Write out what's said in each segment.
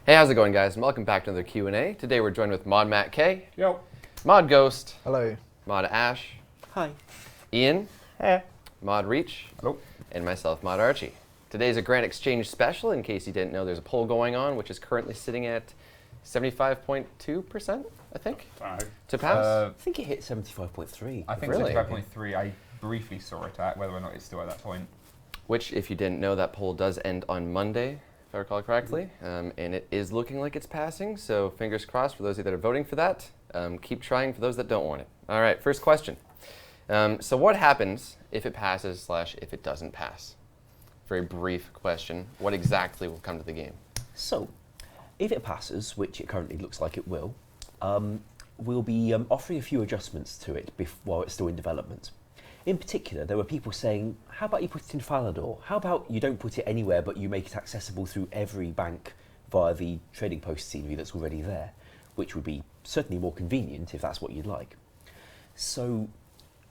Hey, how's it going, guys? And welcome back to another Q&A. Today we're joined with Mod Matt K, Yo. Mod Ghost, Hello. Mod Ash, Hi. Ian, Hey. Mod Reach, Hello. and myself, Mod Archie. Today's a Grand Exchange special. In case you didn't know, there's a poll going on, which is currently sitting at 75.2%, I think, to pass. I think it hit 75.3. I think Really? 75.3. I briefly saw it at whether or not it's still at that point. Which, if you didn't know, that poll does end on Monday, if I recall correctly, and it is looking like it's passing, so fingers crossed for those of you that are voting for that. Keep trying for those that don't want it. All right, first question. So what happens if it passes / if it doesn't pass? Very brief question. What exactly will come to the game? So, if it passes, which it currently looks like it will, we'll be offering a few adjustments to it while it's still in development. In particular, there were people saying, how about you put it in Falador? How about you don't put it anywhere but you make it accessible through every bank via the trading post scenery that's already there, which would be certainly more convenient if that's what you'd like. So,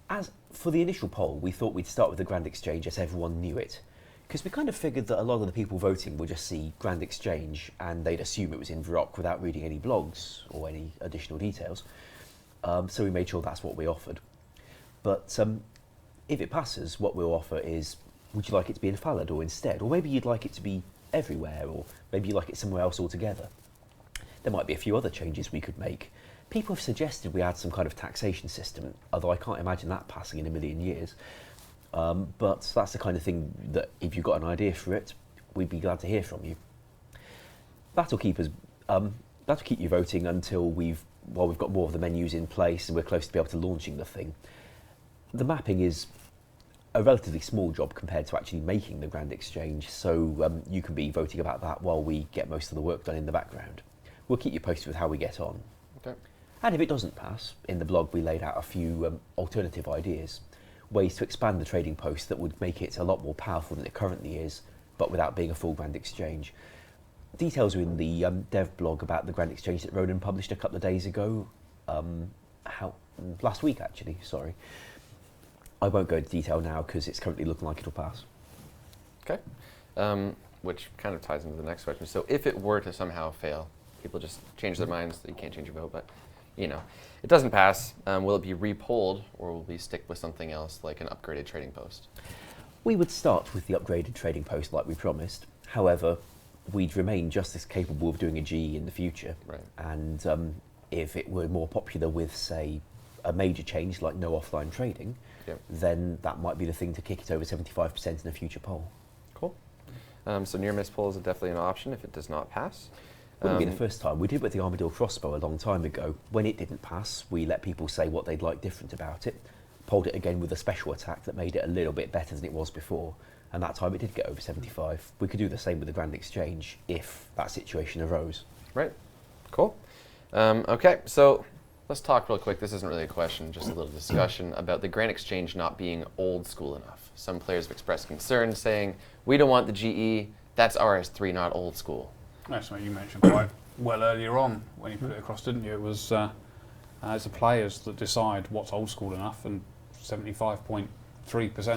as for the initial poll, we thought we'd start with the Grand Exchange as everyone knew it, because we kind of figured that a lot of the people voting would just see Grand Exchange and they'd assume it was in Varrock without reading any blogs or any additional details. So we made sure that's what we offered. But if it passes, what we'll offer is, would you like it to be in Falador instead? Or maybe you'd like it to be everywhere, or maybe you'd like it somewhere else altogether. There might be a few other changes we could make. People have suggested we add some kind of taxation system, although I can't imagine that passing in a million years. But that's the kind of thing that if you've got an idea for it, we'd be glad to hear from you. That'll keep you voting until we've got more of the menus in place and we're close to be able to launching the thing. The mapping is a relatively small job compared to actually making the Grand Exchange, so you can be voting about that while we get most of the work done in the background. We'll keep you posted with how we get on. Okay. And if it doesn't pass, in the blog we laid out a few alternative ideas, ways to expand the trading post that would make it a lot more powerful than it currently is, but without being a full Grand Exchange. Details are in the dev blog about the Grand Exchange that Ronan published a couple of days ago, last week actually, sorry. I won't go into detail now because it's currently looking like it'll pass. Okay. Which kind of ties into the next question. So if it were to somehow fail, people just change their minds, you can't change your vote, but you know, it doesn't pass, will it be re-polled or will we stick with something else like an upgraded trading post? We would start with the upgraded trading post like we promised. However, we'd remain just as capable of doing a G in the future. Right. And if it were more popular with, say, a major change like no offline trading, Yep. then that might be the thing to kick it over 75% in a future poll. Cool. So near miss poll is definitely an option if it does not pass. Wouldn't be the first time. We did with the Armadillo crossbow a long time ago. When it didn't pass, we let people say what they'd like different about it, polled it again with a special attack that made it a little bit better than it was before, and that time it did get over 75. We could do the same with the Grand Exchange if that situation arose. Right. Cool. Okay, so let's talk real quick. This isn't really a question, just a little discussion about the Grand Exchange not being old school enough. Some players have expressed concern saying, we don't want the GE, that's RS3, not old school. That's what you mentioned quite well earlier on when you put it across, didn't you? It was it's the players that decide what's old school enough, and 75.3%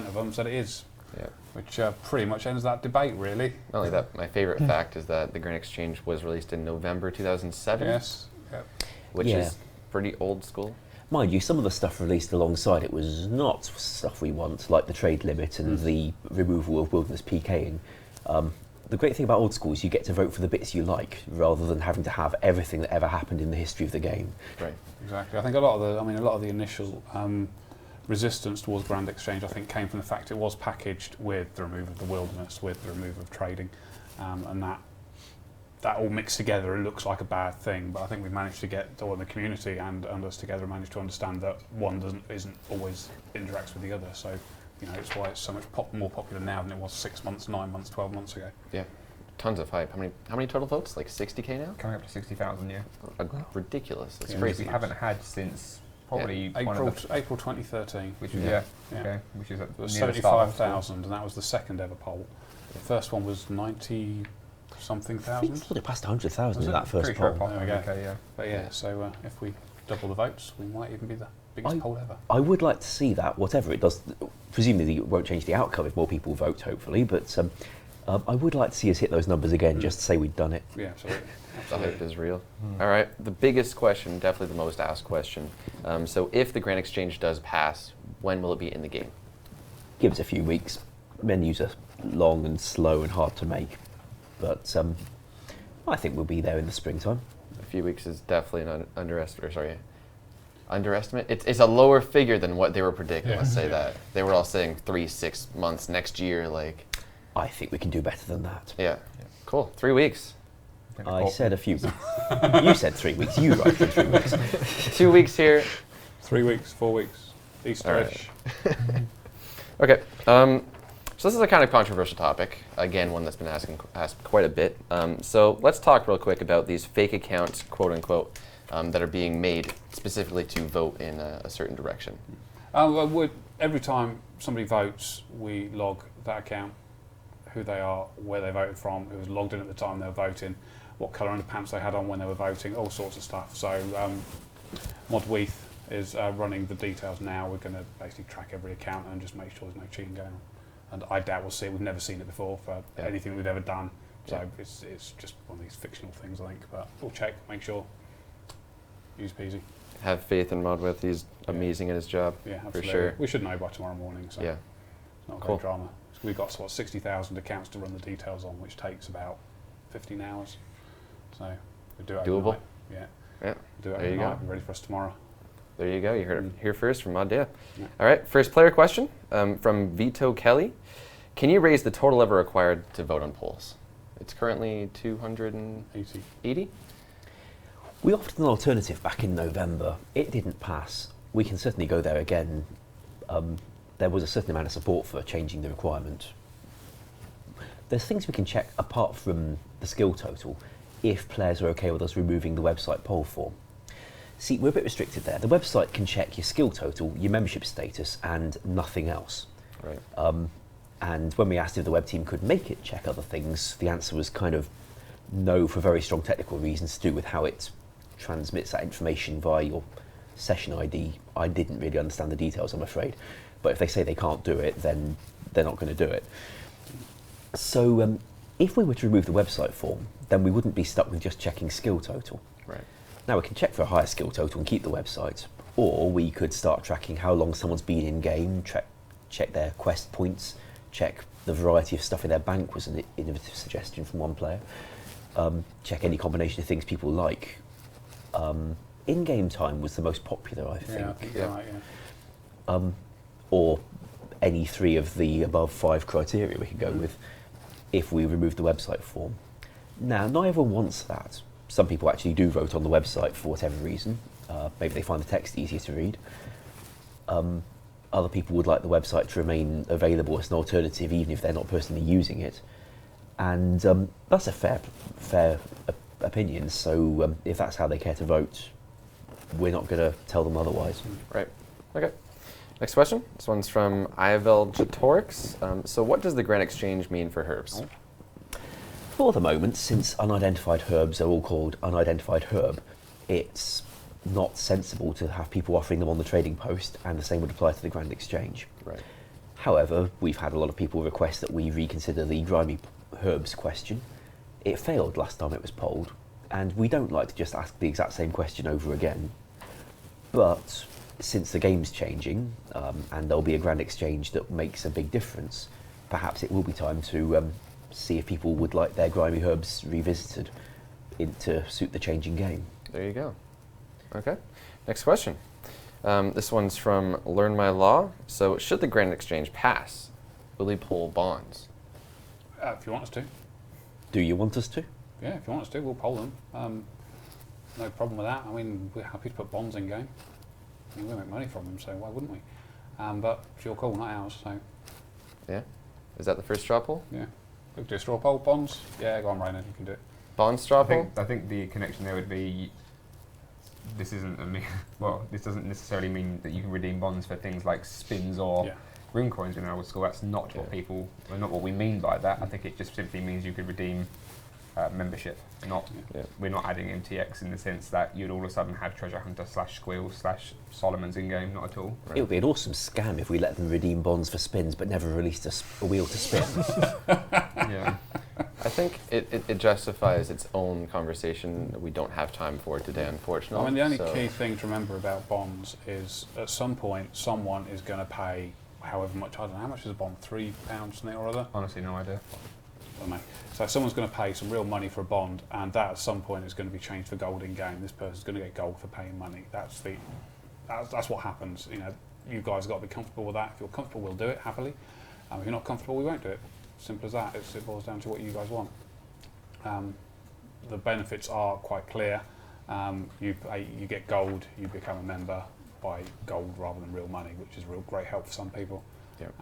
of them said it is. Yeah. Which pretty much ends that debate, really. Not only that, my favorite fact is that the Grand Exchange was released in November 2007. Yes. Yep. Which is pretty old school. Mind you, some of the stuff released alongside it was not stuff we want, like the trade limit and the removal of wilderness PKing. The great thing about Old School is you get to vote for the bits you like, rather than having to have everything that ever happened in the history of the game. Right. Exactly. I think a lot of the initial resistance towards Grand Exchange, I think, came from the fact it was packaged with the removal of the wilderness, with the removal of trading, and that all mixed together, it looks like a bad thing. But I think we've managed to get all in the community and us together managed to understand that one isn't always interacts with the other. So, you know, it's why it's so much more popular now than it was 6 months, 9 months, 12 months ago. Yeah. Tons of hype. How many total votes? Like 60K now? Coming up to 60,000, yeah. Ridiculous. That's Which crazy. we haven't had since probably April 2013. which was okay, which is It was near the start of 75,000, and that was the second ever poll. The first one was 90-something I thousand. thought it passed 100,000 in that first Pretty sure it poll. passed There we go. 100K, yeah. But yeah, so if we double the votes, we might even be the biggest poll ever. I would like to see that, whatever it does. Presumably it won't change the outcome if more people vote, hopefully, but I would like to see us hit those numbers again, just to say we've done it. Yeah, absolutely. The hype is real. All right, the biggest question, definitely the most asked question. So if the Grand Exchange does pass, when will it be in the game? Give us a few weeks. Menus are long and slow and hard to make, but I think we'll be there in the springtime. A few weeks is definitely an underestimate. It's a lower figure than what they were predicting. Let's say that they were all saying 3-6 months next year. Like, I think we can do better than that. yeah, cool. 3 weeks. I said a few weeks. You said 3 weeks. You wrote for 3 weeks. 2 weeks here. 3 weeks, 4 weeks, Easter-ish. Okay. So this is a kind of controversial topic. Again, one that's been asked quite a bit. So let's talk real quick about these fake accounts, quote unquote, that are being made specifically to vote in a certain direction. Every time somebody votes, we log that account, who they are, where they voted from, who was logged in at the time they were voting, what colour underpants they had on when they were voting, all sorts of stuff. So Modweath is running the details now. We're going to basically track every account and just make sure there's no cheating going on. And I doubt we'll see it. We've never seen it before for anything we've ever done. So it's just one of these fictional things, I think. But we'll check, make sure. Easy peasy. Have faith in Modweath. He's amazing at his job. Yeah, absolutely. For sure. We should know by tomorrow morning. So Yeah. it's not a Cool. great drama. We've got 60,000 accounts to run the details on, which takes about 15 hours. So we do it Doable? overnight. Yeah. Yeah. Do it There you overnight. go. Be ready for us tomorrow. There you go. You heard it here first from Mod Dea. Yeah. All right. First player question from Vito Kelly. Can you raise the total ever required to vote on polls? It's currently 280. 80. We offered an alternative back in November. It didn't pass. We can certainly go there again. There was a certain amount of support for changing the requirement. There's things we can check apart from the skill total if players are okay with us removing the website poll form. See, we're a bit restricted there. The website can check your skill total, your membership status, and nothing else. Right. And when we asked if the web team could make it check other things, the answer was kind of no, for very strong technical reasons to do with how it transmits that information via your session ID. I didn't really understand the details, I'm afraid. But if they say they can't do it, then they're not going to do it. So if we were to remove the website form, then we wouldn't be stuck with just checking skill total. Right. Now we can check for a higher skill total and keep the website, or we could start tracking how long someone's been in game, check their quest points, check the variety of stuff in their bank was an innovative suggestion from one player, check any combination of things people like. In-game time was the most popular, I think. Yeah, I think you're right, yeah. Or any three of the above 5 criteria we could go with if we remove the website form. Now, not everyone wants that. Some people actually do vote on the website for whatever reason. Maybe they find the text easier to read. Other people would like the website to remain available as an alternative even if they're not personally using it. And that's a fair opinion, so if that's how they care to vote, we're not going to tell them otherwise. Right. Okay. Next question. This one's from Ivel Jatorix. So what does the Grand Exchange mean for herbs? For the moment, since unidentified herbs are all called unidentified herb, it's not sensible to have people offering them on the trading post, and the same would apply to the Grand Exchange. Right. However, we've had a lot of people request that we reconsider the grimy herbs question. It failed last time it was polled, and we don't like to just ask the exact same question over again. But since the game's changing, and there'll be a Grand Exchange that makes a big difference, perhaps it will be time to see if people would like their grimy herbs revisited to suit the changing game. There you go. Okay. Next question. This one's from Learn My Law. So should the Grand Exchange pass, will we pull bonds? If you want us to. Do you want us to? Yeah, if you want us to, we'll poll them. No problem with that. I mean, we're happy to put bonds in game. I mean, we make money from them, so why wouldn't we? But it's your call, not ours, so Yeah? Is that the first straw poll? yeah. We can do a straw poll, bonds. Yeah, go on, Rayner, you can do it. Bond straw poll? I think the connection there would be this doesn't necessarily mean that you can redeem bonds for things like spins or Yeah. rune coins in Old School. That's not what not what we mean by that. I think it just simply means you could redeem membership. We're not adding MTX in the sense that you'd all of a sudden have Treasure Hunter / Squeal / Solomon's in game. Not at all. Right. It would be an awesome scam if we let them redeem bonds for spins, but never released a wheel to spin. Yeah. I think it justifies its own conversation. We don't have time for it today, unfortunately. I mean, the only key thing to remember about bonds is at some point someone is going to pay however much. I don't know, how much is a bond? £3 something or other? Honestly, no idea. I don't know. So someone's going to pay some real money for a bond, and that at some point is going to be changed for gold in game. This person's going to get gold for paying money. That's what happens. You know, you guys have got to be comfortable with that. If you're comfortable, we'll do it happily. If you're not comfortable, we won't do it. Simple as that. It boils down to what you guys want. The benefits are quite clear. You get gold, you become a member by gold rather than real money, which is a real great help for some people. Yep.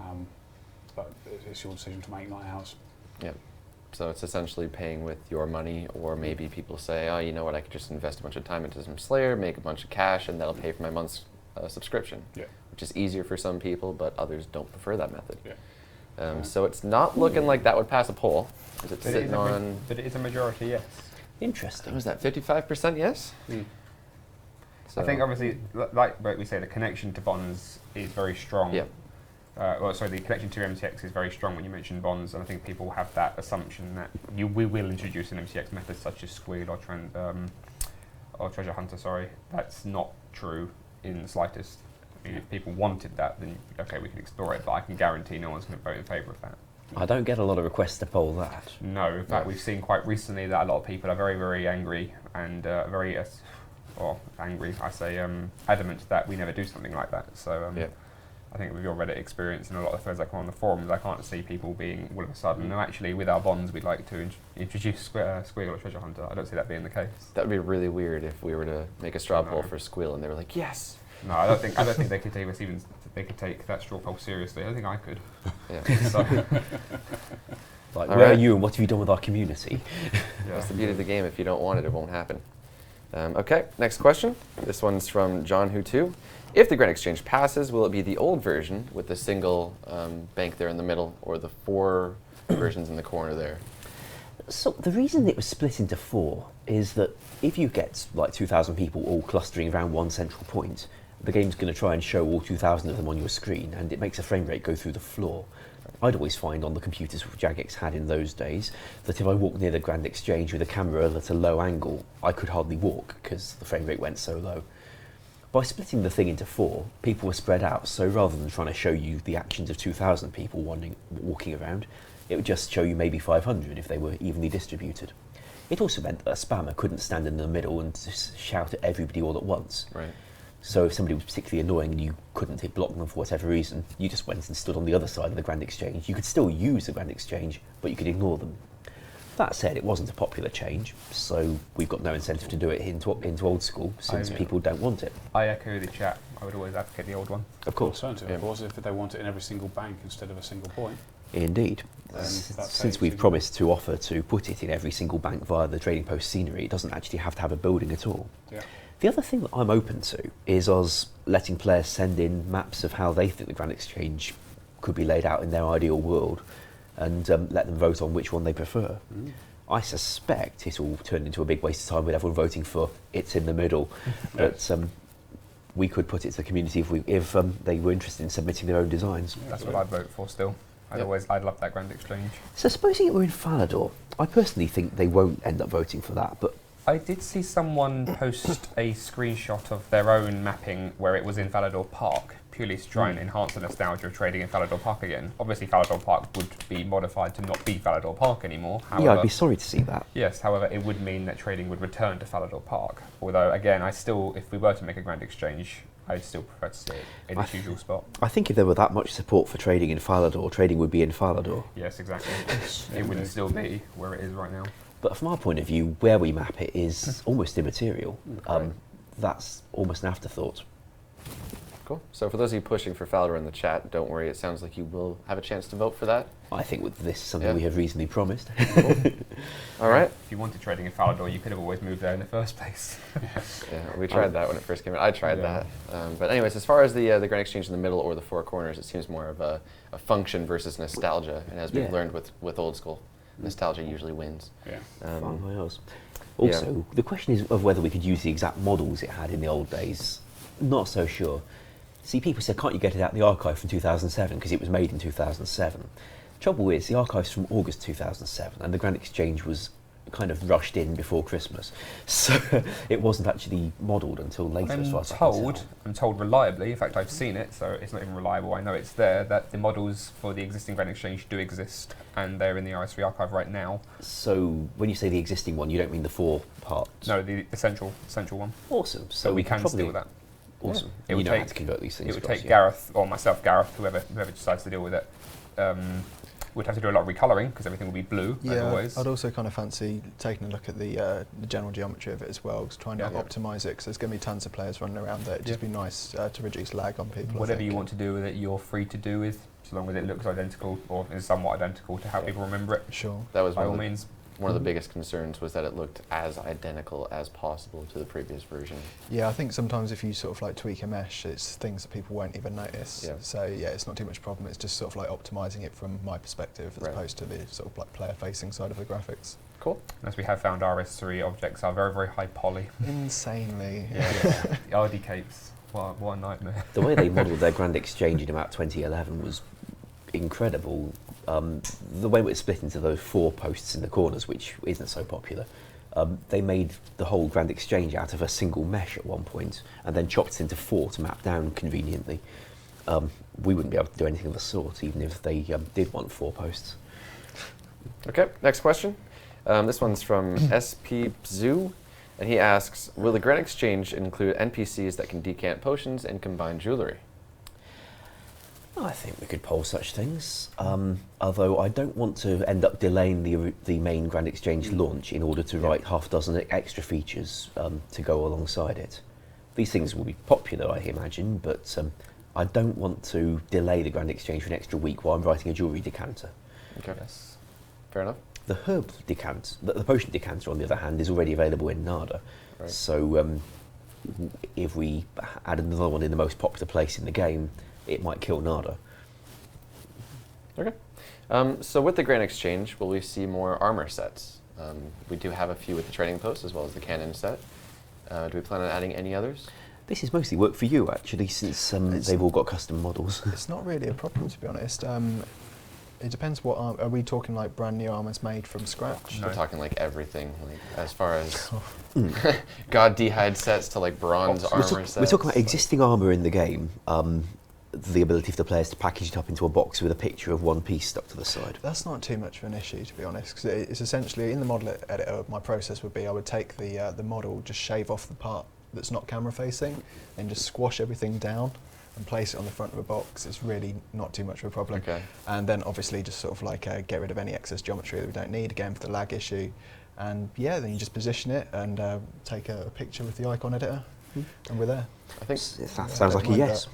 But it's your decision to make, not ours. Yeah. So it's essentially paying with your money, or maybe people say, oh, you know what, I could just invest a bunch of time into some Slayer, make a bunch of cash, and that'll pay for my month's subscription. Yeah. Which is easier for some people, but others don't prefer that method. Yeah. So it's not looking like that would pass a poll. Is it sitting on? But it is a majority, yes. Interesting. Was that 55% yes? I think obviously, like we say, the connection to bonds is very strong. Yeah. The connection to MTX is very strong when you mention bonds, and I think people have that assumption that we will introduce an MTX method such as Squeal or Treasure Hunter. Sorry, that's not true in the slightest. I mean, if people wanted that, then okay, we can explore it, but I can guarantee no one's going to vote in favour of that. I don't get a lot of requests to poll that. No, in fact, we've seen quite recently that a lot of people are very, very angry and adamant that we never do something like that. So I think with your Reddit experience and a lot of threads that come on the forums, I can't see people being all of a sudden, no, actually, with our bonds, we'd like to introduce Squeal or Treasure Hunter. I don't see that being the case. That would be really weird if we were to make a straw poll for Squeal and they were like, yes. No, I don't think they could take us even. They could take that straw poll seriously. I don't think I could. Yeah. So, like, where are you and what have you done with our community? That's the beauty of the game. If you don't want it, it won't happen. Okay, next question. This one's from John Who Too. If the Grand Exchange passes, will it be the old version with the single bank there in the middle, or the 4 versions in the corner there? So the reason it was split into 4 is that if you get like 2,000 people all clustering around one central point, the game's going to try and show all 2,000 of them on your screen, and it makes a frame rate go through the floor. I'd always find on the computers Jagex had in those days that if I walked near the Grand Exchange with a camera at a low angle, I could hardly walk because the frame rate went so low. By splitting the thing into 4, people were spread out, so rather than trying to show you the actions of 2,000 people walking around, it would just show you maybe 500 if they were evenly distributed. It also meant that a spammer couldn't stand in the middle and just shout at everybody all at once. Right. So if somebody was particularly annoying and you couldn't hit block them for whatever reason, you just went and stood on the other side of the Grand Exchange. You could still use the Grand Exchange, but you could ignore them. That said, it wasn't a popular change, so we've got no incentive to do it into Old School since people don't want it. I echo the chat. I would always advocate the old one. Of course. Alternative, of course, if they want it in every single bank instead of a single point. Indeed. Since we've promised to offer to put it in every single bank via the Trading Post scenery, it doesn't actually have to have a building at all. Yeah. The other thing that I'm open to is us letting players send in maps of how they think the Grand Exchange could be laid out in their ideal world, and let them vote on which one they prefer. I suspect it will turn into a big waste of time with everyone voting for it's in the middle, but we could put it to the community if they were interested in submitting their own designs. That's what I'd vote for still. I'd love that Grand Exchange. So supposing it were in Falador, I personally think they won't end up voting for that, but I did see someone post a screenshot of their own mapping where it was in Falador Park, purely to try and enhance the nostalgia of trading in Falador Park again. Obviously, Falador Park would be modified to not be Falador Park anymore. However, yeah, I'd be sorry to see that. Yes, however, it would mean that trading would return to Falador Park. Although, again, if we were to make a Grand Exchange, I'd still prefer to see it in its usual spot. I think if there were that much support for trading in Falador, trading would be in Falador. Yes, exactly. It wouldn't still be where it is right now. But from our point of view, where we map it is almost immaterial. That's almost an afterthought. Cool. So for those of you pushing for Falador in the chat, don't worry, it sounds like you will have a chance to vote for that. I think with this is something we have reasonably promised. All right. If you wanted trading in Falador, you could have always moved there in the first place. Yeah, we tried that when it first came out. I tried that. But anyways, as far as the Grand Exchange in the middle or the 4 corners, it seems more of a function versus nostalgia. And as we've learned with Old School, nostalgia usually wins. Yeah. Fine by us. Also, the question is of whether we could use the exact models it had in the old days. Not so sure. See, people said, can't you get it out the archive from 2007 because it was made in 2007? Trouble is, the archive's from August 2007 and the Grand Exchange was kind of rushed in before Christmas. So it wasn't actually modelled until later as far as I can tell. I'm told reliably, in fact I've seen it, so it's not even reliable, I know it's there, that the models for the existing Grand Exchange do exist and they're in the RS3 archive right now. So when you say the existing one, you don't mean the 4 parts? No, the central one. Awesome. So we can probably steal that. Awesome. Yeah. You know how to convert these things. It would take Gareth, or myself, Gareth, whoever decides to deal with it, would have to do a lot of recolouring because everything will be blue, as always. I'd also kind of fancy taking a look at the general geometry of it as well, trying to optimise it, because there's going to be tons of players running around there. It'd just be nice to reduce lag on people. Whatever you want to do with it, you're free to do with, so long as it looks identical, or is somewhat identical to how people remember it. Sure. That was by all means. One of the biggest concerns was that it looked as identical as possible to the previous version. Yeah, I think sometimes if you sort of like tweak a mesh, it's things that people won't even notice. Yeah. So yeah, it's not too much problem. It's just sort of like optimising it from my perspective as opposed to the sort of like player-facing side of the graphics. Cool. As we have found, RS3 objects are very, very high poly. Insanely. Yeah. The RD capes, what a nightmare. The way they modelled their Grand Exchange in about 2011 was incredible. The way it was split into those 4 posts in the corners, which isn't so popular, they made the whole Grand Exchange out of a single mesh at one point and then chopped it into 4 to map down conveniently. We wouldn't be able to do anything of the sort, even if they did want 4 posts. Okay, next question. This one's from SP Zoo, and he asks, will the Grand Exchange include NPCs that can decant potions and combine jewellery? I think we could poll such things, although I don't want to end up delaying the main Grand Exchange launch in order to write half a dozen extra features to go alongside it. These things will be popular, I imagine, but I don't want to delay the Grand Exchange for an extra week while I'm writing a jewellery decanter. Okay, fair enough. The herb decanter, the potion decanter, on the other hand, is already available in Nada. Right. So if we add another one in the most popular place in the game, it might kill Nada. Okay. So with the Grand Exchange, will we see more armor sets? We do have a few with the trading post as well as the cannon set. Do we plan on adding any others? This is mostly work for you, actually, since they've all got custom models. It's not really a problem, to be honest. It depends what are we talking, like brand new armors made from scratch? We're talking like everything, like as far as God D'hide sets to like bronze armor sets. We're talking about existing armour in the game, the ability for the players to package it up into a box with a picture of one piece stuck to the side. That's not too much of an issue, to be honest, because it's essentially, in the model editor, my process would be I would take the model, just shave off the part that's not camera facing, and just squash everything down and place it on the front of a box. It's really not too much of a problem. Okay. And then obviously just sort of like get rid of any excess geometry that we don't need, again for the lag issue. And yeah, then you just position it and take a picture with the icon editor, and we're there. I think that sounds like a yes.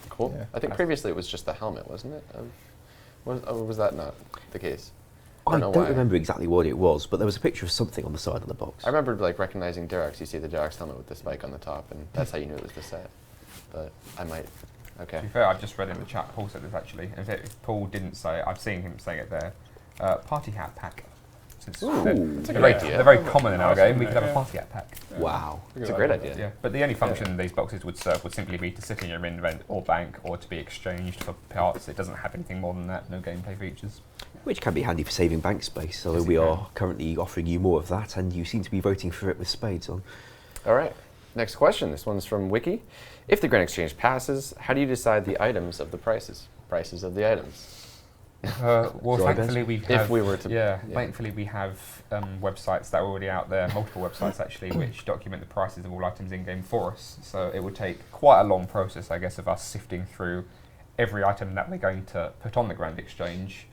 Cool. Yeah. I think previously it was just the helmet, wasn't it? Was that not the case? I don't remember exactly what it was, but there was a picture of something on the side of the box. I remember like recognizing Derek's. You see the Derek's helmet with the spike on the top, and that's how you knew it was the set. But I might. Okay. To be fair, I've just read in the chat, Paul said this actually. If Paul didn't say it, I've seen him saying it there. Party hat pack. Since they're very common in our game, we could have a party hat pack. Wow. It's a great idea. Yeah, but the only function these boxes would serve would simply be to sit in your invent or bank, or to be exchanged for parts. It doesn't have anything more than that. No gameplay features. Which can be handy for saving bank space, although we are currently offering you more of that, and you seem to be voting for it with spades on. All right. Next question. This one's from Wiki. If the Grand Exchange passes, how do you decide the items of the prices? Prices of the items. Well, thankfully we have. If we were to, thankfully we have websites that are already out there, multiple websites actually, which document the prices of all items in game for us. So it would take quite a long process, I guess, of us sifting through every item that we're going to put on the Grand Exchange,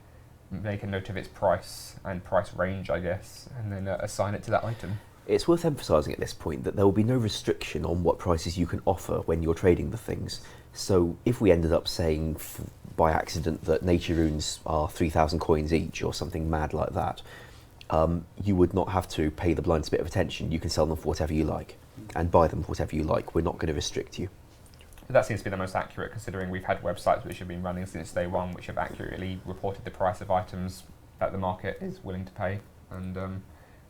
make a note of its price and price range, I guess, and then assign it to that item. It's worth emphasising at this point that there will be no restriction on what prices you can offer when you're trading the things. So if we ended up saying by accident that nature runes are 3,000 coins each or something mad like that, you would not have to pay the blinds a bit of attention. You can sell them for whatever you like and buy them for whatever you like. We're not going to restrict you. That seems to be the most accurate, considering we've had websites which have been running since day one which have accurately reported the price of items that the market is willing to pay, and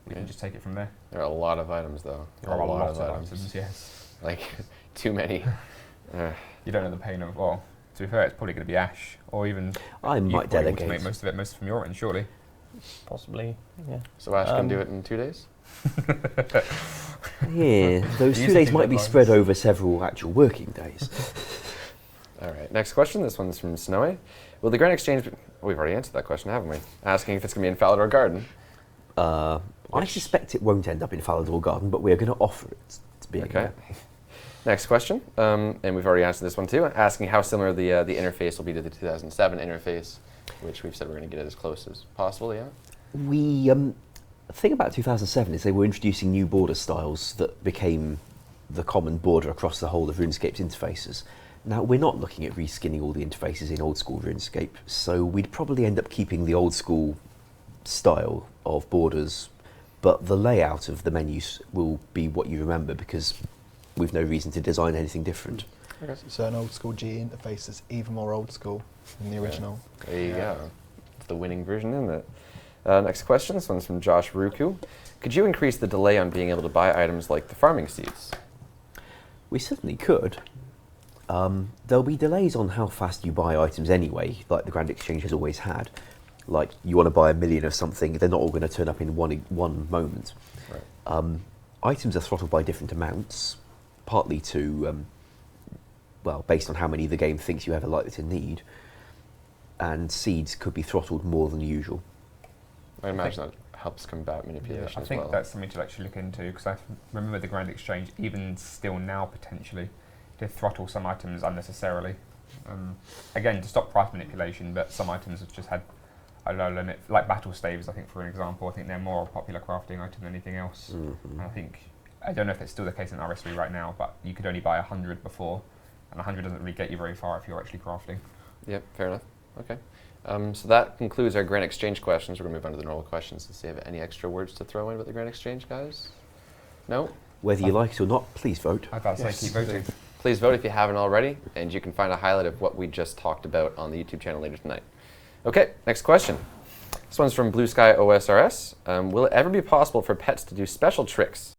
we can just take it from there. There are a lot of items, though. There are a lot of items, yes. Like, too many. You don't know the pain of, well, to be fair, it's probably going to be Ash, or even I might delegate. automate most of it, most from your end, surely. Possibly, yeah. So Ash can do it in 2 days? Yeah, those You 2 days see might be deadlines. spread over several actual working days. All right, next question. This one's from Snowy. Will the Grand Exchange... We've already answered that question, haven't we? Asking if it's going to be in Falador Garden. I suspect it won't end up in Falador Garden, but we're going to offer it to be. Okay. Next question, and we've already answered this one too, asking how similar the interface will be to the 2007 interface, which we've said we're going to get it as close as possible, yeah? We the thing about 2007 is they were introducing new border styles that became the common border across the whole of RuneScape's interfaces. Now, we're not looking at reskinning all the interfaces in Old School Runescape, so we'd probably end up keeping the old school style of borders, but the layout of the menus will be what you remember because we've no reason to design anything different. Okay. So an old school G interface is even more old school than the original. There you go. It's the winning version, isn't it? Next question, this one's from Josh Ruku. Could you increase the delay on being able to buy items like the farming seeds? We certainly could. There'll be delays on how fast you buy items anyway, like the Grand Exchange has always had. Like, you want to buy 1 million of something, they're not all going to turn up in one moment. Right. Items are throttled by different amounts, partly to, based on how many the game thinks you have a likely to need, and seeds could be throttled more than usual. I imagine that helps combat manipulation I as think well. that's something to actually look into, because I remember the Grand Exchange, even still now potentially, to throttle some items unnecessarily. Again, to stop price manipulation, but some items have just had a low limit, like battle staves, I think, for an example. I think they're more a popular crafting item than anything else. Mm-hmm. And I don't know if it's still the case in RS3 right now, but you could only buy 100 before, and 100 doesn't really get you very far if you're actually crafting. Yep, fair enough. Okay. So that concludes our Grand Exchange questions. We're going to move on to the normal questions to see if any extra words to throw in about the Grand Exchange, guys? No? Whether you like it or not, please vote. I was about to say, keep voting. Please vote if you haven't already, and you can find a highlight of what we just talked about on the YouTube channel later tonight. Okay, next question. This one's from Blue Sky OSRS. Will it ever be possible for pets to do special tricks